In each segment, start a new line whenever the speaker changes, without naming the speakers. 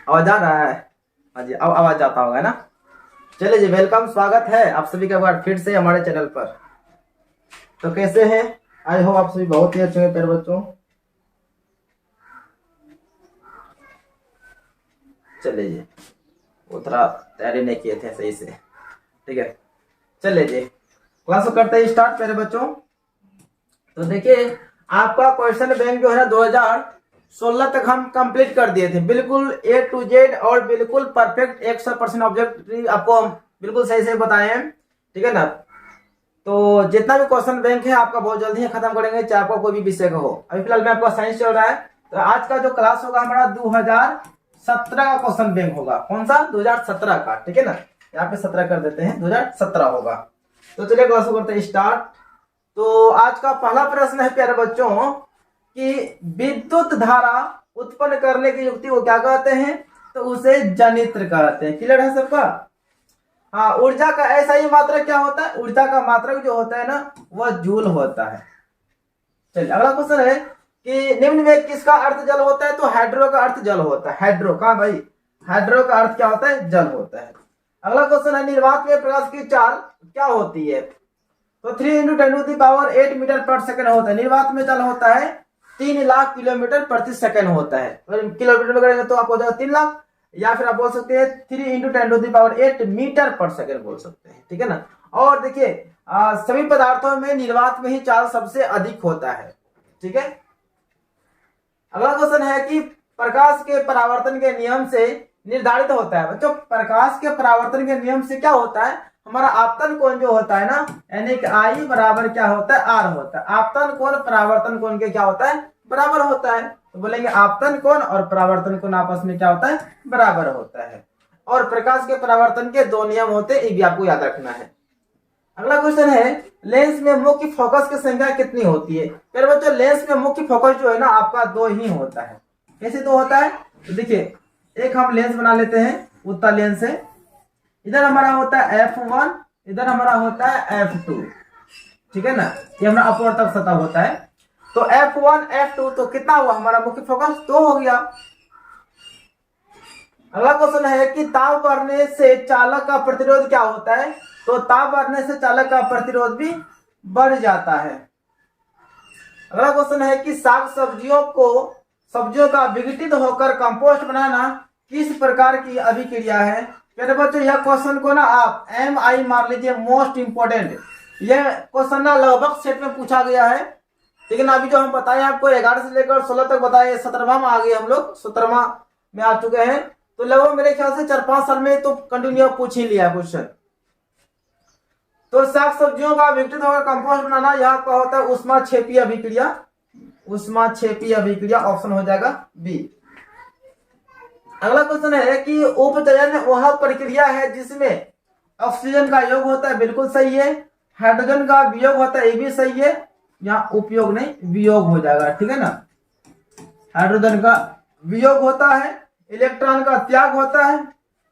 आवाज आ रहा है? हाँ जी, अब आवाज जाता होगा ना। चलिए जी, वेलकम, स्वागत है आप सभी का एक बार फिर से हमारे चैनल पर। तो कैसे हैं? आई होप आप सभी बहुत ही अच्छे हैं प्यारे बच्चों। चलिए जी, वो थोड़ा तैयारी नहीं किए थे सही से, ठीक है। चलिए जी, क्लास को करते ही स्टार्ट प्यारे बच्चों। तो देखिए, आपका क्वेश्चन बैंक जो है ना 2016 तक हम कंप्लीट कर दिए थे, बिल्कुल ए टू जेड और बिल्कुल परफेक्ट 100% ऑब्जेक्ट आपको हम बिल्कुल सही से बताए हैं, ठीक है ना। तो जितना भी क्वेश्चन बैंक है आपका बहुत जल्दी ही खत्म करेंगे, चाहे आपका कोई भी विषय का हो। अभी फिलहाल में आपका साइंस चल रहा है, तो आज का जो क्लास होगा हमारा 2017 का क्वेश्चन बैंक होगा। कौन सा? 2017 का, ठीक है ना। यहाँ पे 17 कर देते हैं, 2017 होगा। तो चलिए क्लास को करते हैं स्टार्ट। तो आज का पहला प्रश्न है प्यारे बच्चों कि विद्युत धारा उत्पन्न करने की युक्ति को क्या कहते हैं? तो उसे जनित्र कहते हैं। क्लियर है सबका? हाँ, ऊर्जा का ऐसा ही मात्रक क्या होता है? ऊर्जा का मात्रक जो होता है ना, वह जूल होता है। चलिए अगला क्वेश्चन है कि निम्न में किसका अर्थ जल होता है? तो हाइड्रो का अर्थ जल होता है। हाइड्रो का भाई, हाइड्रो का अर्थ क्या होता है? जल होता है। अगला क्वेश्चन है निर्वात में प्रकाश की चाल क्या होती है? तो 3 × 10⁸ मीटर पर सेकंड होता है। निर्वात में चाल होता है 3 लाख किलोमीटर प्रति सेकंड होता है। किलोमीटर में करेंगे तो आपको हो जाएगा 3 लाख, या फिर आप बोल सकते हैं 3 × 10⁸ मीटर पर सेकंड बोल सकते हैं, ठीक है ना। और देखिए सभी पदार्थों में निर्वात में ही चाल सबसे अधिक होता है, ठीक है। अगला क्वेश्चन है कि प्रकाश के परावर्तन के नियम से निर्धारित होता है। बच्चों, प्रकाश के परावर्तन के नियम से क्या होता है? हमारा आपतन कोण जो होता है ना, यानी कि आई बराबर क्या होता है? आर होता है। आपतन कोण परावर्तन कोण के क्या होता है? बराबर होता है। तो बोलेंगे आपतन कोण और परावर्तन कोण आपस में क्या होता है? बराबर होता है। और प्रकाश के परावर्तन के 2 नियम होते हैं, ये भी आपको याद रखना है। अगला क्वेश्चन है लेंस में मुख्य फोकस की संख्या कितनी होती है? फिर बच्चों, लेंस में मुख्य फोकस जो है ना आपका 2 ही होता है। कैसे 2 होता है? तो देखिए, एक हम लेंस बना लेते हैं, उत्तल लेंस है। इधर हमारा होता है f1, इधर हमारा होता है f2, ठीक है ना। ये हमारा अपवर्तक सतह होता है। तो f1 f2 तो कितना हुआ हमारा मुख्य फोकस? 2 हो गया। अगला क्वेश्चन है कि ताप बढ़ने से चालक का प्रतिरोध क्या होता है? तो ताप बढ़ने से चालक का प्रतिरोध भी बढ़ जाता है। अगला क्वेश्चन है कि साग सब्जियों का विघटित होकर कंपोस्ट बनाना किस प्रकार की अभिक्रिया है? कहते बच्चों, यह क्वेश्चन को ना आप MI मार लीजिए, मोस्ट इंपोर्टेंट। यह क्वेश्चन ना लगभग सेट में पूछा गया है, लेकिन अभी जो हम बताए आपको 11 से लेकर 16 तक बताए, 17वां में आ गए हम लोग, 17वां में आ चुके हैं। तो लगभग मेरे ख्याल से 4-5 साल में तो कंटिन्यू पूछ ही लिया क्वेश्चन। तो साग सब्जियों का विघटित होकर कंपोस्ट बनाना, यह क्या होता है? ऊष्माक्षेपीय अभिक्रिया। ऊष्माक्षेपीय अभिक्रिया ऑप्शन हो जाएगा बी। अगला क्वेश्चन है कि उपचयन वह प्रक्रिया है जिसमें ऑक्सीजन का योग होता है। बिल्कुल सही है। हाइड्रोजन का वियोग होता है, ये भी सही है। यहाँ उपयोग नहीं, वियोग हो जाएगा, ठीक है ना। हाइड्रोजन का वियोग होता है, इलेक्ट्रॉन का त्याग होता है,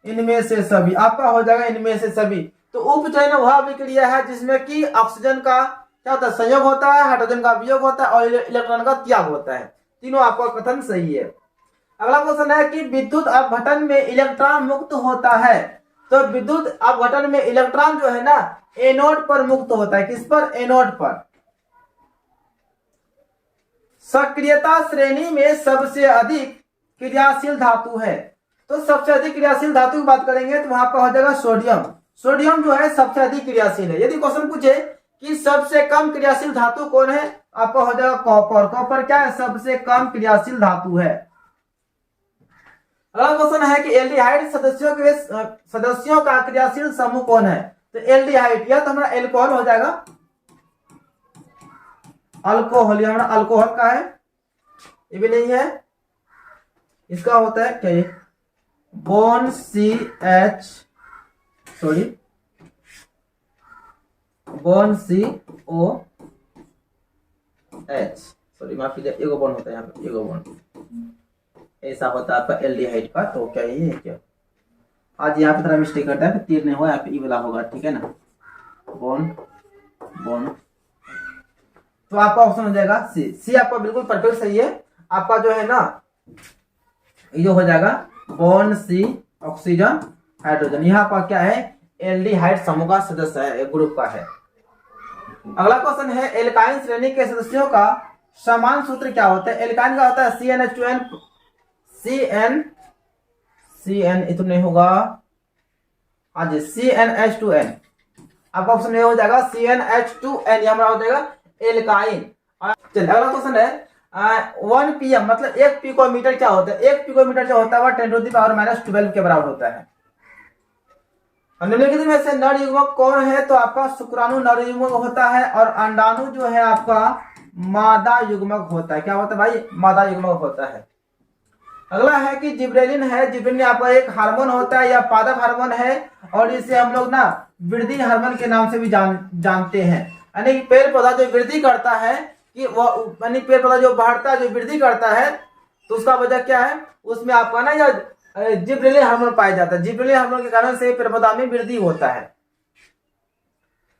इनमें से सभी आपका हो जाएगा, इनमें से सभी। तो उपचयन वह अभिक्रिया है जिसमें कि ऑक्सीजन का क्या होता है? संयोग होता है, हाइड्रोजन का वियोग होता है और इलेक्ट्रॉन का त्याग होता है। तीनों आपका कथन सही है। अगला क्वेश्चन है कि विद्युत अपघटन में इलेक्ट्रॉन मुक्त होता है। तो विद्युत अपघटन में इलेक्ट्रॉन जो है ना एनोड पर मुक्त होता है। किस पर? एनोड पर। सक्रियता श्रेणी में सबसे अधिक क्रियाशील धातु है। तो सबसे अधिक क्रियाशील धातु की बात करेंगे तो वहां पर हो जाएगा सोडियम। सोडियम जो है सबसे अधिक क्रियाशील है। यदि क्वेश्चन पूछे कि सबसे कम क्रियाशील धातु कौन है, आपका हो जाएगा कॉपर। कॉपर क्या है? सबसे कम क्रियाशील धातु है। अगला क्वेश्चन है कि एल्डिहाइड सदस्यों का क्रियाशील समूह कौन है? तो एल्डिहाइड, यह तो हमारा एल्कोहल हो जाएगा। अल्कोहल, हमारा अल्कोहल का है, ये भी नहीं है। इसका होता है क्या? बोन बोन COH, सॉरी माफ कीजिए, एगो बॉन्ड होता है यहाँ पे, एगो बॉन्ड ऐसा होता है आपका एल्डिहाइड का। तो क्या ये है क्या? आज यहाँ पे थोड़ा मिस्टेक करता है, तीर नहीं हुआ, यहाँ पे ई वाला होगा, ठीक है ना। बॉन्ड तो आपका ऑप्शन हो जाएगा सी। सी आपका बिल्कुल परफेक्ट सही है। आपका जो है ना ये जो हो जाएगा बॉन्ड सी ऑक्सीजन हाइड्रोजन, यहाँ पर क्या है एल्डिहाइड समूह का सदस्य है, एक ग्रुप का है। अगला क्वेश्चन है एल्काइन श्रेणी के सदस्यों का समान सूत्र क्या होता है। एल्काइन का होता है CnH2n, CN इतना नहीं होगा, हाँ जी CnH2n, आपका ऑप्शन ये हो जाएगा CnH2n, यह हमारा हो जाएगा एल्काइन। चलिए अगला क्वेश्चन है 1 pm मतलब 1 पिकोमीटर क्या होता है। 1 पिकोमीटर जो होता है वह 10⁻⁻12 के बराबर होता है। निम्नलिखित में से नर युग्मक कौन है, तो आपका शुक्राणु नर युग्मक होता है और अंडाणु जो है आपका मादा युग्मक होता है। क्या होता है भाई, मादा युग्मक होता है। अगला है कि जिब्रेलिन है, जिब्रेलिन आपका एक हार्मोन होता है या पादप हार्मोन है और इसे हम लोग ना वृद्धि हार्मोन के नाम से भी जानते हैं। यानी कि पेड़ पौधा जो वृद्धि करता है कि वो यानी पेड़ पौधा जो बढ़ता है जो वृद्धि करता है तो उसका वजह क्या है, उसमें आपका ना जिब्रेलिन हार्मोन पाया जाता है। जिब्रेलिन हार्मोन के कारण से पेड़ पौधा में वृद्धि होता है।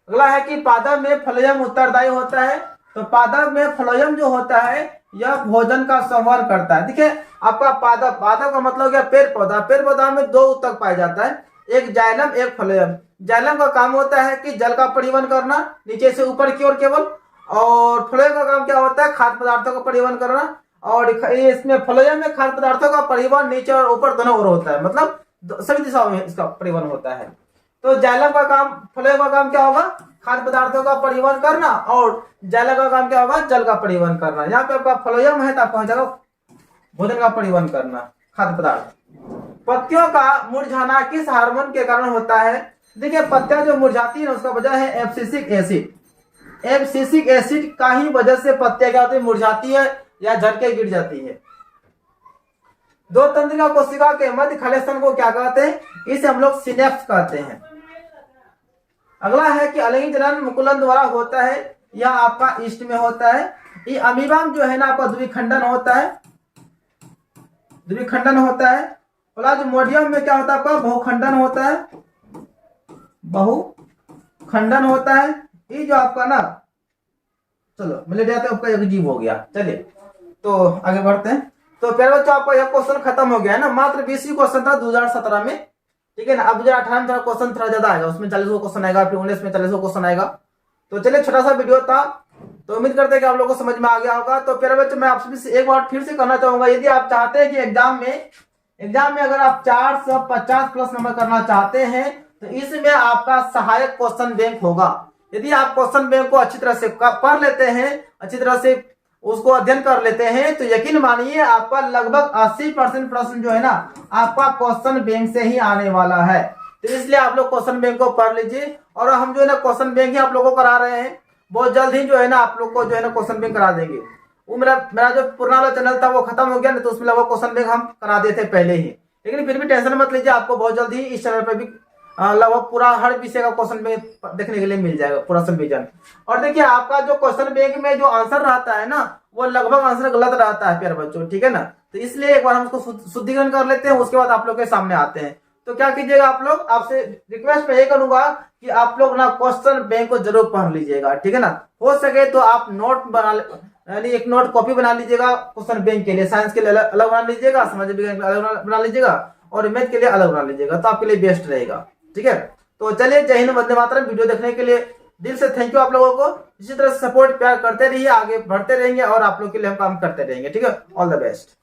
अगला है कि पादप में फ्लोएम उत्तरदायी होता है, तो पादप में फ्लोएम जो होता है यह भोजन का संवहन करता है। देखिए आपका पादप, पादप का मतलब क्या, पेड़ पौधा। पेड़ पौधा में 2 ऊतक पाया जाता है, एक जाइलम एक फ्लोएम। जाइलम का काम होता है कि जल का परिवहन करना नीचे से ऊपर की ओर केवल, और फ्लोएम का काम क्या होता है खाद्य पदार्थों का परिवहन करना। और इसमें फ्लोएम में खाद्य पदार्थों का परिवहन नीचे और ऊपर दोनों ओर होता है, मतलब सभी दिशाओं में इसका परिवहन होता है। तो जाइलम का काम, फ्लोएम का काम क्या होगा, खाद्य पदार्थों का परिवहन करना, और जाइलम का काम क्या होगा, जल का परिवहन करना। यहाँ पे आपका फ्लोएम है तो आपका हो जाएगा भोजन का परिवहन करना, खाद्य पदार्थ। पत्तियों का मुरझाना किस हार्मोन के कारण होता है। देखिए पत्तियां जो मुरझाती है उसका वजह है एब्सिसिक एसिड। एब्सिसिक एसिड का ही वजह से पत्तियां क्या होती है, मुरझाती है या झटके गिर जाती है। 2 तंत्रिका कोशिका के मध्य खले स्तन को क्या कहते हैं, इसे हम लोग सिनेप्स कहते हैं। अगला है कि अलैंगिक जनन मुकुलन द्वारा होता है, यह आपका ईस्ट में होता है। ये अमीबा जो है ना आपका द्विखंडन होता है, द्विखंडन होता है। प्लाज्मोडियम में क्या होता है आपका बहुखंडन होता है, बहुखंडन होता है। ये जो आपका ना, चलो मलेरिया तो आपका एक जीव हो गया। चलिए तो आगे बढ़ते हैं। तो प्यारे बच्चों आपका यह क्वेश्चन खत्म हो गया है ना, मात्र 20 क्वेश्चन था 2017 में, ठीक है ना। अब 2018 में थोड़ा क्वेश्चन थोड़ा ज्यादा आएगा, उसमें 40 क्वेश्चन आएगा, फिर 19 में 40 क्वेश्चन आएगा। तो चलिए छोटा सा वीडियो था, तो उम्मीद करते हैं कि आप लोगों को समझ में आ गया होगा। तो प्यारे बच्चों मैं आपसे एक बार फिर से कहना चाहूंगा, यदि आप चाहते हैं कि एग्जाम में अगर आप 450 प्लस नंबर करना चाहते हैं तो इसमें आपका सहायक क्वेश्चन बैंक होगा। यदि आप क्वेश्चन बैंक को अच्छी तरह से पढ़ लेते हैं, अच्छी तरह से उसको अध्ययन कर लेते हैं, तो यकीन मानिए आपका लगभग 80% प्रश्न जो है ना आपका क्वेश्चन बैंक से ही आने वाला है। तो इसलिए आप लोग क्वेश्चन बैंक को पढ़ लीजिए, और हम जो है ना क्वेश्चन बैंक ही आप लोगों को करा रहे हैं। बहुत जल्द ही जो है ना आप लोग को जो है ना क्वेश्चन बैंक करा देंगे। वो मेरा जो पुराना वाला चैनल था वो खत्म हो गया ना, तो उसमें लगभग क्वेश्चन बैंक हम करा देते पहले ही। लेकिन फिर भी टेंशन मत लीजिए, आपको बहुत जल्द ही इस चैनल पर भी लगभग पूरा हर विषय का क्वेश्चन बैंक देखने के लिए मिल जाएगा, पूरा संविजन। और देखिए आपका जो क्वेश्चन बैंक में जो आंसर रहता है ना वो लगभग आंसर गलत रहता है प्यारे बच्चों, ठीक है ना। तो इसलिए एक बार हम उसको शुद्धिकरण कर लेते हैं, उसके बाद आप लोग के सामने आते हैं। तो क्या कीजिएगा आप लोग, आपसे रिक्वेस्ट मैं ये करूंगा कि आप लोग ना क्वेश्चन बैंक को जरूर पढ़ लीजिएगा, ठीक है ना। हो सके तो आप नोट बना, यानी एक नोट कॉपी बना लीजिएगा क्वेश्चन बैंक के लिए। साइंस के लिए अलग बना लीजिएगा, समाज विज्ञान के लिए अलग बना लीजिएगा, और मैथ के लिए अलग बना लीजिएगा, तो आपके लिए बेस्ट रहेगा, ठीक है। तो चलिए जय हिंद वंदे मातरम। वीडियो देखने के लिए दिल से थैंक यू आप लोगों को। इसी तरह से सपोर्ट प्यार करते रहिए, आगे बढ़ते रहेंगे और आप लोग के लिए हम काम करते रहेंगे, ठीक है। All the best.